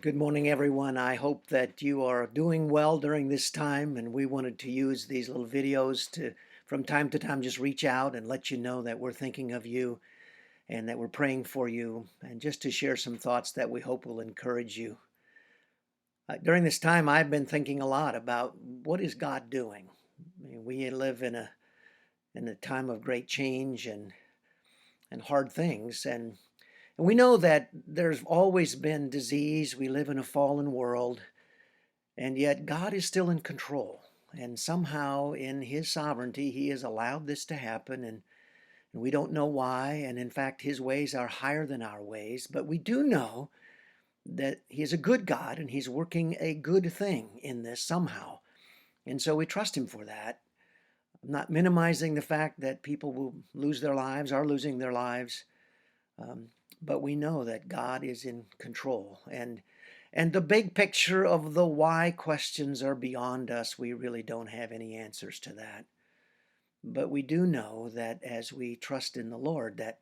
Good morning, everyone. I hope that you are doing well during this time, and we wanted to use these little videos to, from time to time, just reach out and let you know that we're thinking of you and that we're praying for you, and just to share some thoughts that we hope will encourage you. During this time, I've been thinking a lot about what is God doing. I mean, we live in a time of great change and hard things, and we know that there's always been disease. We live in a fallen world. And yet God is still in control. And somehow in his sovereignty, he has allowed this to happen. And we don't know why. And in fact, his ways are higher than our ways. But we do know that he is a good God and he's working a good thing in this somehow. And so we trust him for that. I'm not minimizing the fact that people will lose their lives, are losing their lives. Um, but we know that God is in control. And the big picture of the why questions are beyond us. We really don't have any answers to that. But we do know that as we trust in the Lord, that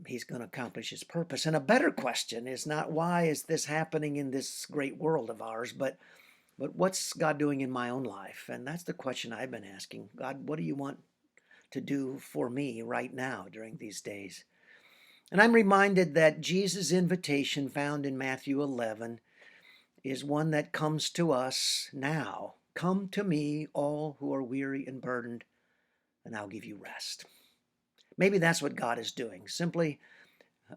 he's going to accomplish his purpose. And a better question is not why is this happening in this great world of ours, but what's God doing in my own life? And that's the question I've been asking. God, what do you want to do for me right now during these days? And I'm reminded that Jesus' invitation found in Matthew 11 is one that comes to us now. Come to me, all who are weary and burdened, and I'll give you rest. Maybe that's what God is doing, simply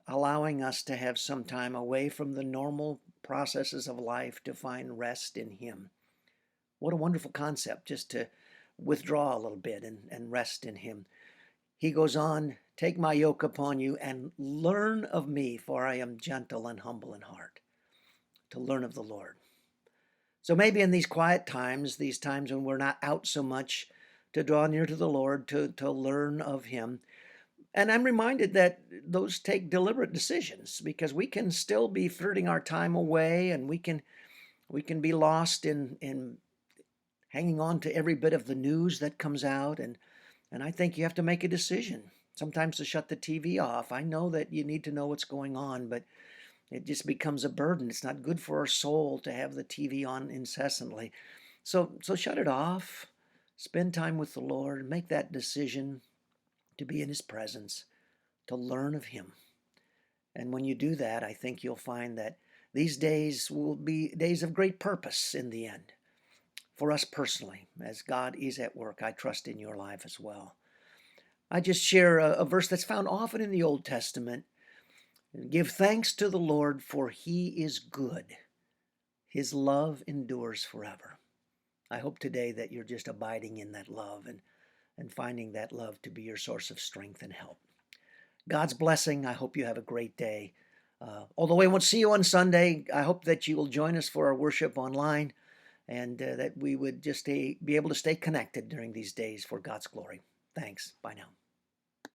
allowing us to have some time away from the normal processes of life to find rest in Him. What a wonderful concept, just to withdraw a little bit and rest in Him. He goes on, take my yoke upon you and learn of me, for I am gentle and humble in heart. To learn of the Lord. So maybe in these quiet times, these times when we're not out so much, to draw near to the Lord, to learn of Him. And I'm reminded that those take deliberate decisions, because we can still be flirting our time away, and we can be lost in hanging on to every bit of the news that comes out. And I think you have to make a decision. Sometimes to shut the TV off. I know that you need to know what's going on, but it just becomes a burden. It's not good for our soul to have the TV on incessantly. So shut it off. Spend time with the Lord. Make that decision to be in His presence, to learn of Him. And when you do that, I think you'll find that these days will be days of great purpose in the end. For us personally, as God is at work, I trust in your life as well. I just share a verse that's found often in the Old Testament. Give thanks to the Lord, for He is good. His love endures forever. I hope today that you're just abiding in that love and finding that love to be your source of strength and help. God's blessing. I hope you have a great day. Although I won't see you on Sunday, I hope that you will join us for our worship online, and that we would just be able to stay connected during these days for God's glory. Thanks. Bye now.